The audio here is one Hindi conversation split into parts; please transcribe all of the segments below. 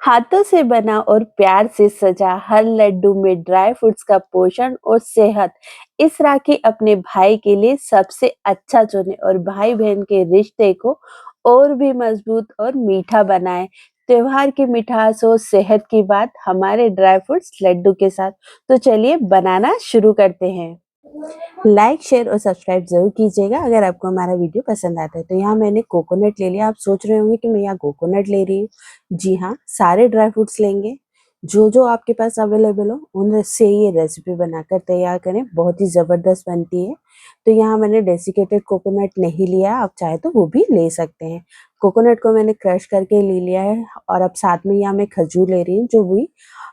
हाथों से बना और प्यार से सजा हर लड्डू में ड्राई फ्रूट्स का पोषण और सेहत। इस राखी अपने भाई के लिए सबसे अच्छा चुने और भाई बहन के रिश्ते को और भी मजबूत और मीठा बनाए। त्योहार की मिठास और सेहत की बात हमारे ड्राई फ्रूट्स लड्डू के साथ। तो चलिए बनाना शुरू करते हैं। लाइक शेयर और सब्सक्राइब जरूर कीजिएगा अगर आपको हमारा वीडियो पसंद आता है। तो यहाँ मैंने कोकोनट ले लिया। आप सोच रहे होंगे कि मैं यहाँ कोकोनट ले रही हूँ। जी हाँ, सारे ड्राई फ्रूट्स लेंगे जो जो आपके पास अवेलेबल हो उनसे ये रेसिपी बनाकर तैयार करें, बहुत ही ज़बरदस्त बनती है। तो यहाँ मैंने डेसिकेटेड कोकोनट नहीं लिया, आप चाहे तो वो भी ले सकते हैं। कोकोनट को मैंने क्रश करके ले लिया है और अब साथ में यहाँ मैं खजूर ले रही हूँ, जो भी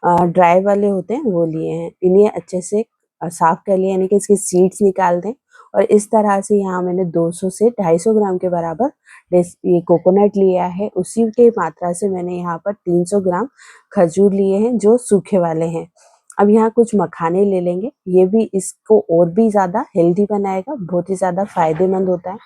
ड्राई वाले होते हैं वो लिए हैं। इन्हें अच्छे से साफ कर लिया, यानी कि इसकी सीड्स निकाल दें। और इस तरह से यहाँ मैंने 200 से 250 ग्राम के बराबर ये कोकोनट लिया है। उसी के मात्रा से मैंने यहाँ पर 300 ग्राम खजूर लिए हैं जो सूखे वाले हैं। अब यहाँ कुछ मखाने ले लेंगे, ये भी इसको और भी ज़्यादा हेल्दी बनाएगा, बहुत ही ज़्यादा फायदेमंद होता है।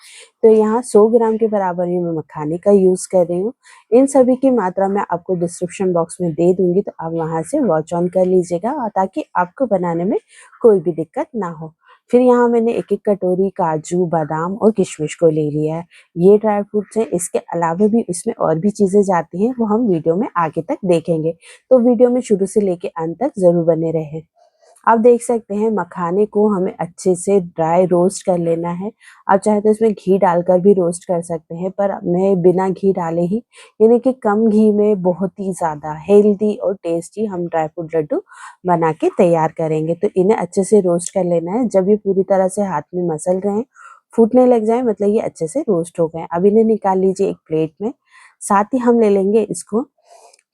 तो यहाँ 100 ग्राम के बराबर ये मैं मखाने का यूज़ कर रही हूँ। इन सभी की मात्रा मैं आपको डिस्क्रिप्शन बॉक्स में दे दूंगी, तो आप वहाँ से वॉच ऑन कर लीजिएगा और ताकि आपको बनाने में कोई भी दिक्कत ना हो। फिर यहाँ मैंने एक एक कटोरी काजू, बादाम और किशमिश को ले लिया है। ये ड्राई फ्रूट्स हैं, इसके अलावा भी इसमें और भी चीज़ें जाती हैं, वो हम वीडियो में आगे तक देखेंगे। तो वीडियो में शुरू से लेके अंत तक ज़रूर बने रहें। आप देख सकते हैं मखाने को हमें अच्छे से ड्राई रोस्ट कर लेना है। आप चाहे तो इसमें घी डालकर भी रोस्ट कर सकते हैं, पर मैं बिना घी डाले ही, यानी कि कम घी में बहुत ही ज़्यादा हेल्दी और टेस्टी हम ड्राई फ्रूट लड्डू बना के तैयार करेंगे। तो इन्हें अच्छे से रोस्ट कर लेना है। जब ये पूरी तरह से हाथ में मसल रहे हैं, फूटने लग जाए, मतलब ये अच्छे से रोस्ट हो गए। अब इन्हें निकाल लीजिए एक प्लेट में। साथ ही हम ले लेंगे इसको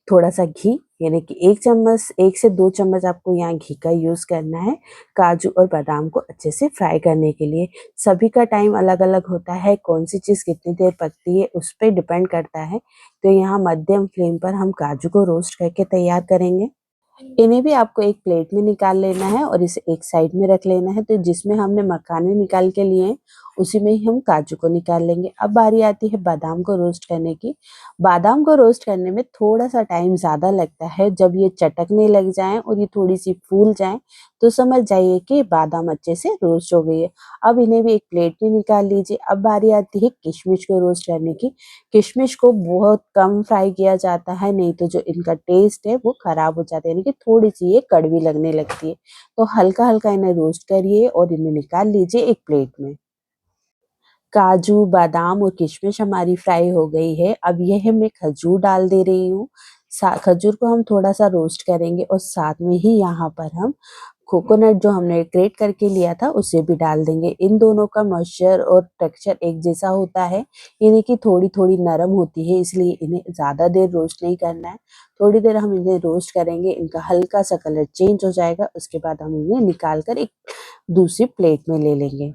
थोड़ा-सा घी, यानी कि 1 चम्मच, 1 से 2 चम्मच आपको यहाँ घी का यूज़ करना है, काजू और बादाम को अच्छे से फ्राई करने के लिए। सभी का टाइम अलग-अलग होता है, कौन-सी चीज़ कितनी देर पकती है, उस पे डिपेंड करता है। तो यहाँ मध्यम फ्लेम पर हम काजू को रोस्ट करके तैयार करेंगे। इन्हें भी आपको एक प्लेट में निकाल लेना है और इसे एक साइड में रख लेना है। तो जिसमें हमने मखाने निकाल के लिए हैं, उसी में ही हम काजू को निकाल लेंगे। अब बारी आती है बादाम को रोस्ट करने की। बादाम को रोस्ट करने में थोड़ा-सा टाइम ज़्यादा लगता है। जब ये चटकने लग जाएँ और ये थोड़ी-सी फूल जाएँ, तो समझ जाइए कि बादाम अच्छे से रोस्ट हो गई है। अब इन्हें भी एक प्लेट में निकाल लीजिए। अब बारी आती है किशमिश को रोस्ट करने की। किशमिश को बहुत कम फ्राई किया जाता है, नहीं तो जो इनका टेस्ट है वो खराब हो जाता है, यानी कि थोड़ी-सी ये कड़वी लगने लगती है। तो हल्का-हल्का इन्हें रोस्ट करिए और इन्हें निकाल लीजिए एक प्लेट में। काजू, बादाम और किशमिश हमारी फ्राई हो गई है। अब यह मैं खजूर डाल दे रही हूँ। सा खजूर को हम थोड़ा-सा रोस्ट करेंगे और साथ में ही यहाँ पर हम कोकोनट जो हमने ग्रेट करके लिया था उसे भी डाल देंगे। इन दोनों का मॉइस्चर और टेक्सचर एक जैसा होता है, यानी कि थोड़ी-थोड़ी नरम होती है, इसलिए इन्हें ज़्यादा देर रोस्ट नहीं करना है। थोड़ी देर हम इन्हें रोस्ट करेंगे, इनका हल्का-सा कलर चेंज हो जाएगा, उसके बाद हम इन्हें निकाल कर एक दूसरी प्लेट में ले लेंगे।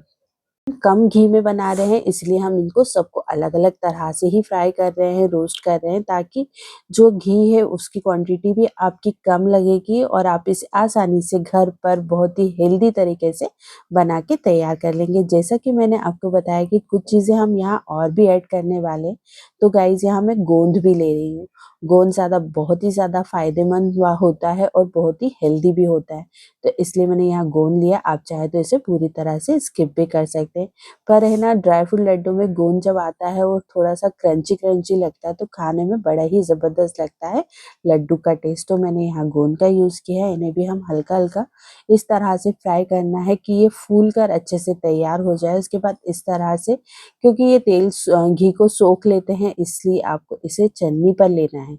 कम घी में बना रहे हैं, इसलिए हम इनको सबको अलग-अलग तरह से ही फ्राई कर रहे हैं, रोस्ट कर रहे हैं, ताकि जो घी है उसकी क्वांटिटी भी आपकी कम लगेगी और आप इसे आसानी से घर पर बहुत ही हेल्दी तरीके से बना के तैयार कर लेंगे। जैसा कि मैंने आपको बताया कि कुछ चीज़ें हम यहाँ और भी ऐड करने वाले हैं। तो गाइज़ यहाँ मैं गोंद भी ले रही हूँ। गोंद बहुत ही ज़्यादा फ़ायदेमंद होता है और बहुत ही हेल्दी भी होता है। तो इसलिए मैंने यहाँ गोंद लिया। आप चाहे तो इसे पूरी तरह से स्किप भी कर सकते हैं। पर है ना, ड्राई फ्रूट लड्डू में गोंद जब आता है वो थोड़ा-सा क्रंची-क्रंची लगता है, तो खाने में बड़ा ही ज़बरदस्त लगता है लड्डू का टेस्ट। तो मैंने यहाँ गोंद का यूज़ किया है। इन्हें भी हम हल्का-हल्का इस तरह से फ्राई करना है कि ये फूल कर अच्छे से तैयार हो जाए। उसके बाद इस तरह से, क्योंकि ये घी को सोख लेते हैं, इसलिए आपको इसे छन्नी पर लेना है,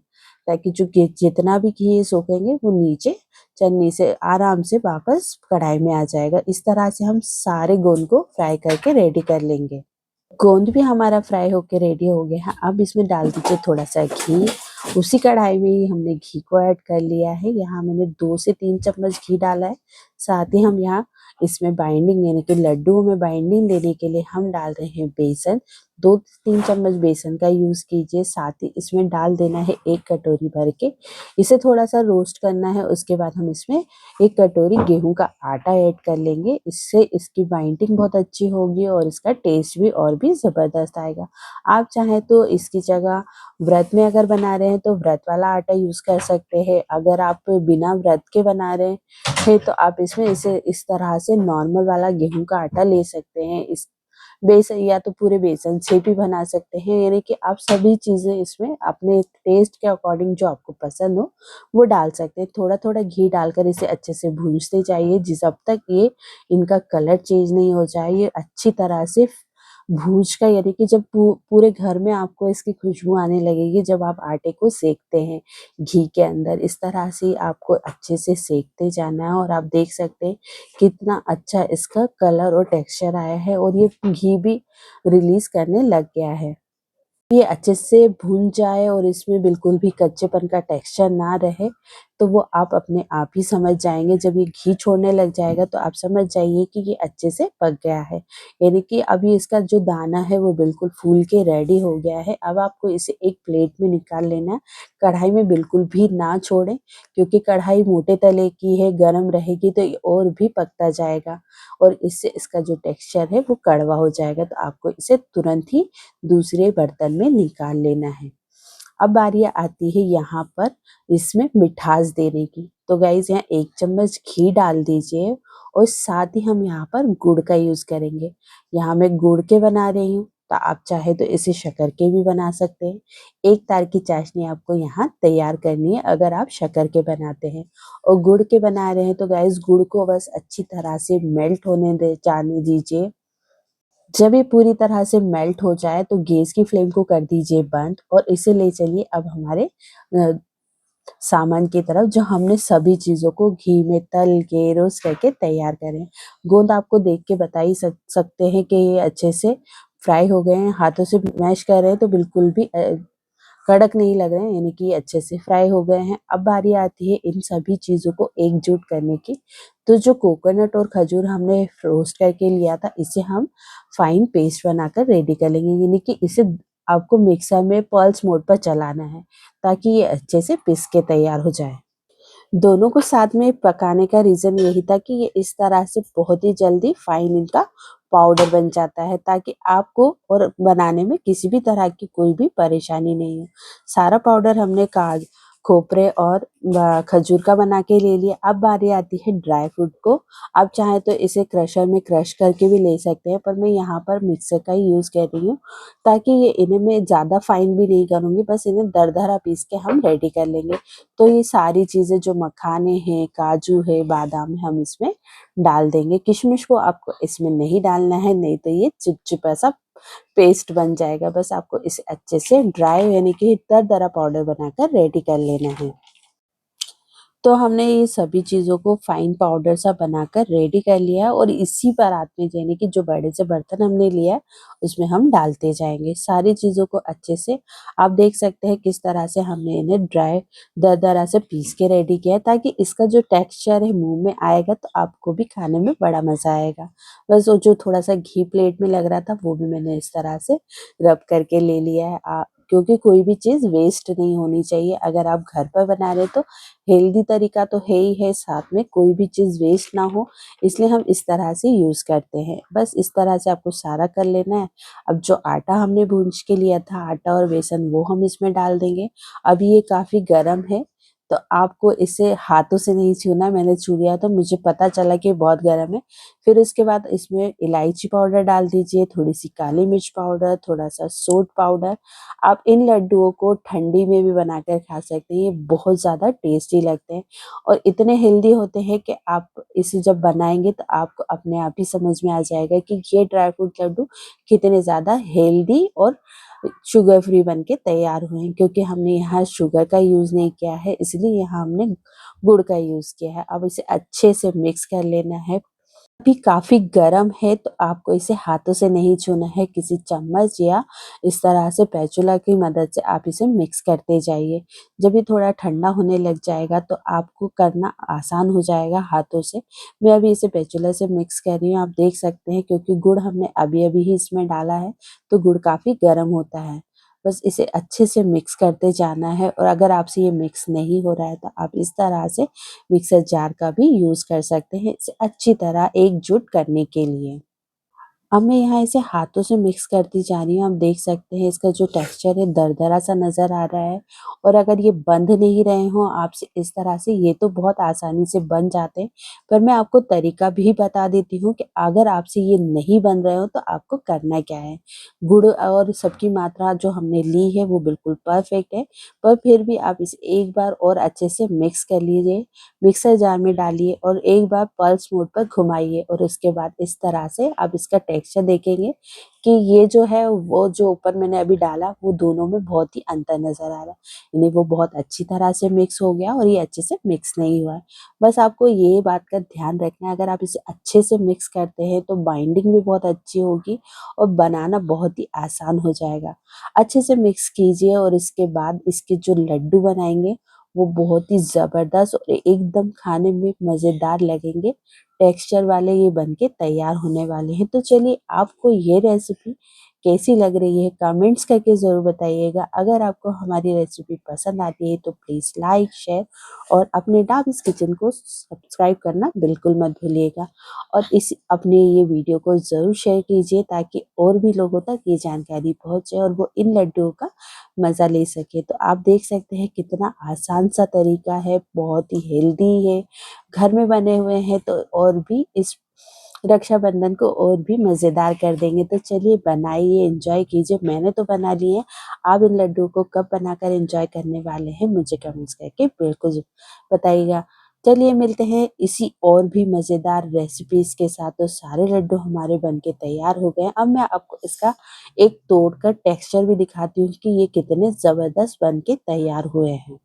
ताकि जो जितना भी घी ये सोखेंगे वो नीचे छन्नी से आराम से वापस कढ़ाई में आ जाएगा। इस तरह से हम सारे गोंद को फ्राई करके रेडी कर लेंगे। गोंद भी हमारा फ्राई होके रेडी हो गया है। अब इसमें डाल दीजिए थोड़ा-सा घी। उसी कढ़ाई में ही हमने घी को ऐड कर लिया है। यहाँ मैंने 2 से 3 चम्मच घी डाला है। साथ ही हम यहाँ इसमें बाइंडिंग, यानी कि लड्डुओं में बाइंडिंग देने के लिए हम डाल रहे हैं बेसन। 2-3 चम्मच बेसन का यूज़ कीजिए, साथ ही इसमें डाल देना है 1 कटोरी भर के। इसे थोड़ा-सा रोस्ट करना है, उसके बाद हम इसमें 1 कटोरी गेहूँ का आटा ऐड कर लेंगे। इससे इसकी बाइंडिंग बहुत अच्छी होगी और इसका टेस्ट भी और भी ज़बरदस्त आएगा। आप चाहें तो इसकी जगह व्रत में अगर बना रहे हैं तो व्रत वाला आटा यूज़ कर सकते हैं। अगर आप बिना व्रत के बना रहे हैं तो आप इसमें इसे इस तरह से नॉर्मल वाला गेहूँ का आटा ले सकते हैं। इस बेसन या तो पूरे बेसन से भी बना सकते हैं, यानी कि आप सभी चीज़ें इसमें अपने टेस्ट के अकॉर्डिंग जो आपको पसंद हो वो डाल सकते हैं। थोड़ा-थोड़ा घी डालकर इसे अच्छे से भूनते जाइए जब तक ये इनका कलर चेंज नहीं हो जाए। ये अच्छी तरह से भूज का, यानी कि जब पूरे घर में आपको इसकी खुशबू आने लगेगी जब आप आटे को सेकते हैं घी के अंदर, इस तरह से आपको अच्छे से सेकते जाना है और आप देख सकते हैं कितना अच्छा इसका कलर और टेक्सचर आया है और ये घी भी रिलीज़ करने लग गया है। ये अच्छे से भून जाए और इसमें बिल्कुल भी कच्चेपन का टेक्सचर ना रहे, तो वो आप अपने आप ही समझ जाएँगे। जब ये घी छोड़ने लग जाएगा तो आप समझ जाइए कि ये अच्छे से पक गया है। यानी कि अभी इसका जो दाना है वो बिल्कुल फूल के रेडी हो गया है। अब आपको इसे एक प्लेट में निकाल लेना है। कढ़ाई में बिल्कुल भी ना छोड़ें, क्योंकि कढ़ाई मोटे तले की है, गरम रहेगी तो ये और भी पकता जाएगा और इससे इसका जो टेक्सचर है वो कड़वा हो जाएगा। तो आपको इसे तुरंत ही दूसरे बर्तन में निकाल लेना है। अब बारी आती है यहाँ पर इसमें मिठास देने की। तो गाइस यहाँ 1 चम्मच घी डाल दीजिए और साथ ही हम यहाँ पर गुड़ का यूज़ करेंगे। यहाँ मैं गुड़ के बना रही हूँ, तो आप चाहे तो इसे शक्कर के भी बना सकते हैं। 1 तार की चाशनी आपको यहाँ तैयार करनी है अगर आप शक्कर के बनाते हैं, और गुड़ के बना रहे हैं तो गाइस गुड़ को बस अच्छी तरह से मेल्ट होने जाने दीजिए। जब ये पूरी तरह से मेल्ट हो जाए तो गैस की फ्लेम को कर दीजिए बंद और इसे ले चलिए अब हमारे अ, सामान की तरफ, जो हमने सभी चीज़ों को घी में तल के रोस्ट करके तैयार करें। गोंद आपको देख के बता ही सकते हैं कि ये अच्छे से फ्राई हो गए हैं। हाथों से मैश कर रहे हैं तो बिल्कुल भी कड़क नहीं लग रहे हैं, यानी कि अच्छे से फ्राई हो गए हैं। अब बारी आती है इन सभी चीज़ों को एकजुट करने की। तो जो कोकोनट और खजूर हमने रोस्ट करके लिया था, इसे हम फाइन पेस्ट बनाकर रेडी कर लेंगे, यानी कि इसे आपको मिक्सर में पल्स मोड पर चलाना है ताकि ये अच्छे से पिस के तैयार हो जाए। दोनों को साथ में पकाने का रीज़न यही था कि ये इस तरह से बहुत ही जल्दी फाइन इनका पाउडर बन जाता है, ताकि आपको और बनाने में किसी भी तरह की कोई भी परेशानी नहीं हो। सारा पाउडर हमने खोपरे और खजूर का बना के ले लिया। अब बारी आती है ड्राई फ्रूट को। आप चाहें तो इसे क्रशर में क्रश करके भी ले सकते हैं, पर मैं यहाँ पर मिक्सर का ही यूज़ कर रही हूँ ताकि ये इन्हें मैं ज़्यादा फाइन भी नहीं करूँगी, बस इन्हें दरदरा पीस के हम रेडी कर लेंगे। तो ये सारी चीज़ें जो मखाने हैं, काजू है, बादाम है, हम इसमें डाल देंगे। किशमिश को आपको इसमें नहीं डालना है, नहीं तो ये चिपचिपा सा पेस्ट बन जाएगा। बस आपको इसे अच्छे से ड्राई यानी कि दरदरा पाउडर बनाकर रेडी कर लेना है। तो हमने ये सभी चीज़ों को फाइन पाउडर सा बनाकर रेडी कर लिया है और इसी परात में, यानी कि जो बड़े से बर्तन हमने लिया है उसमें हम डालते जाएँगे। सारी चीज़ों को अच्छे से आप देख सकते हैं किस तरह से हमने इन्हें ड्राई दरदरा से पीस के रेडी किया है, ताकि इसका जो टेक्सचर है मुँह में आएगा तो आपको भी खाने में बड़ा मज़ा आएगा। बस वो जो थोड़ा-सा घी प्लेट में लग रहा था वो भी मैंने इस तरह से रब करके ले लिया है। क्योंकि कोई भी चीज़ वेस्ट नहीं होनी चाहिए। अगर आप घर पर बना रहे हैं तो हेल्दी तरीका तो है ही है, साथ में कोई भी चीज़ वेस्ट ना हो, इसलिए हम इस तरह से यूज़ करते हैं। बस इस तरह से आपको सारा कर लेना है। अब जो आटा हमने भून के लिया था, आटा और बेसन, वो हम इसमें डाल देंगे। अब ये काफ़ी गरम है, तो आपको इसे हाथों से नहीं छूना है। मैंने छू लिया तो मुझे पता चला कि बहुत गरम है। फिर उसके बाद इसमें इलायची पाउडर डाल दीजिए, थोड़ी-सी काली मिर्च पाउडर, थोड़ा-सा सोंठ पाउडर। आप इन लड्डुओं को ठंडी में भी बनाकर खा सकते हैं, ये बहुत ज़्यादा टेस्टी लगते हैं और इतने हेल्दी होते हैं कि आप इसे जब बनाएँगे तो आपको अपने आप ही समझ में आ जाएगा कि ये ड्राई फ्रूट लड्डू कितने ज़्यादा हेल्दी और शुगर फ्री बन के तैयार हुए हैं। क्योंकि हमने यहाँ शुगर का यूज़ नहीं किया है, इसलिए यहाँ हमने गुड़ का यूज़ किया है। अब इसे अच्छे से मिक्स कर लेना है। अभी काफ़ी गर्म है तो आपको इसे हाथों से नहीं छूना है, किसी चम्मच या इस तरह से स्पैचुला की मदद से आप इसे मिक्स करते जाइए। जब ये थोड़ा ठंडा होने लग जाएगा तो आपको करना आसान हो जाएगा हाथों से। मैं अभी इसे स्पैचुला से मिक्स कर रही हूँ, आप देख सकते हैं क्योंकि गुड़ हमने अभी-अभी ही इसमें डाला है, तो गुड़ काफ़ी गर्म होता है। बस इसे अच्छे से मिक्स करते जाना है और अगर आपसे ये मिक्स नहीं हो रहा है तो आप इस तरह से मिक्सर जार का भी यूज़ कर सकते हैं इसे अच्छी तरह एकजुट करने के लिए। अब मैं यहाँ इसे हाथों से मिक्स करती जा रही हूँ। आप देख सकते हैं इसका जो टेक्सचर है दरदरा सा नज़र आ रहा है और अगर ये बंध नहीं रहे हों आपसे इस तरह से ये तो बहुत आसानी से बन जाते हैं। पर मैं आपको तरीका भी बता देती हूँ कि अगर आपसे ये नहीं बन रहे हो तो आपको करना क्या है। गुड़ और सबकी मात्रा जो हमने ली है वो बिल्कुल परफेक्ट है, पर फिर भी आप इसे एक बार और अच्छे से मिक्स कर लीजिए। मिक्सर जार में डालिए और एक बार पल्स मोड पर घुमाइए और उसके बाद इस तरह से आप इसका टेक्सचर देखेंगे कि ये जो है वो जो ऊपर मैंने अभी डाला वो दोनों में बहुत ही अंतर नज़र आ रहा है। यानी वो बहुत अच्छी तरह से मिक्स हो गया और ये अच्छे से मिक्स नहीं हुआ है। बस आपको ये बात का ध्यान रखना है अगर आप इसे अच्छे से मिक्स करते हैं तो बाइंडिंग भी बहुत अच्छी होगी और बनाना बहुत ही आसान हो जाएगा। अच्छे से मिक्स कीजिए और इसके बाद इसके जो लड्डू बनाएँगे वो बहुत ही ज़बरदस्त और एकदम खाने में मज़ेदार लगेंगे। टेक्सचर वाले ये बनके तैयार होने वाले हैं। तो चलिए आपको ये रेसिपी कैसी लग रही है कमेंट्स करके ज़रूर बताइएगा। अगर आपको हमारी रेसिपी पसंद आती है तो प्लीज़ लाइक, शेयर और अपने डाब्स किचन को सब्सक्राइब करना बिल्कुल मत भूलिएगा। और इस अपने ये वीडियो को ज़रूर शेयर कीजिए ताकि और भी लोगों तक ये जानकारी पहुँचे और वो इन लड्डुओं का मज़ा ले सके। तो आप देख सकते हैं कितना आसान सा तरीका है, बहुत ही हेल्दी है, घर में बने हुए हैं तो और भी इस रक्षाबंधन को और भी मज़ेदार कर देंगे। तो चलिए बनाइए, एन्जॉय कीजिए। मैंने तो बना लिए हैं, आप इन लड्डुओं को कब बनाकर एन्जॉय करने वाले हैं मुझे कमेंट्स करके बिल्कुल बताइएगा। चलिए मिलते हैं इसी और भी मज़ेदार रेसिपीज़ के साथ। तो सारे लड्डू हमारे बनके तैयार हो गए हैं। अब मैं आपको इसका एक तोड़कर टेक्सचर भी दिखाती हूँ कि ये कितने ज़बरदस्त बनके तैयार हुए हैं।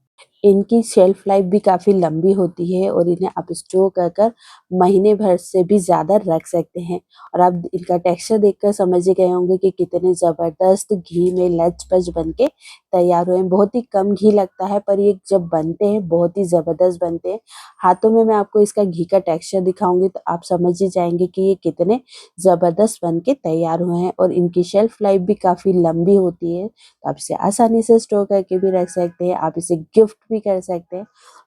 इनकी शेल्फ लाइफ भी काफ़ी लंबी होती है और इन्हें आप स्टोर कर कर महीने भर से भी ज़्यादा रख सकते हैं। और आप इनका टेक्सचर देखकर समझ ही गए होंगे कि कितने ज़बरदस्त घी में लच-पच बन के तैयार हुए हैं। बहुत ही कम घी लगता है पर ये जब बनते हैं बहुत ही ज़बरदस्त बनते हैं। हाथों में मैं आपको इसका घी का टेक्सचर दिखाऊँगी तो आप समझ ही जाएँगे कि ये कितने ज़बरदस्त बन के तैयार हुए हैं और इनकी शेल्फ लाइफ भी काफ़ी लंबी होती है। तो आप इसे आसानी से स्टोर करके भी रख सकते हैं, आप इसे गिफ्ट भी कर सकते हैं।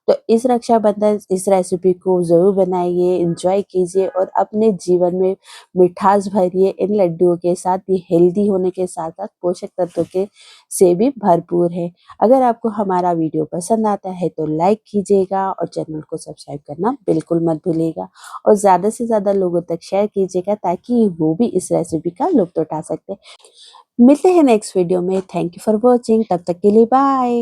तो इस रक्षाबंधन इस रेसिपी को ज़रूर बनाइए, एन्जॉय कीजिए और अपने जीवन में मिठास भरिए इन लड्डुओं के साथ। ये हेल्दी होने के साथ-साथ पोषक तत्वों के से भी भरपूर है। अगर आपको हमारा वीडियो पसंद आता है तो लाइक कीजिएगा और चैनल को सब्सक्राइब करना बिल्कुल मत भूलिएगा और ज़्यादा से ज़्यादा लोगों तक शेयर कीजिएगा ताकि वो भी इस रेसिपी का लुत्फ़ उठा सकते हैं। मिलते हैं नेक्स्ट वीडियो में। Thank you for watching. तब तक के लिए बाय।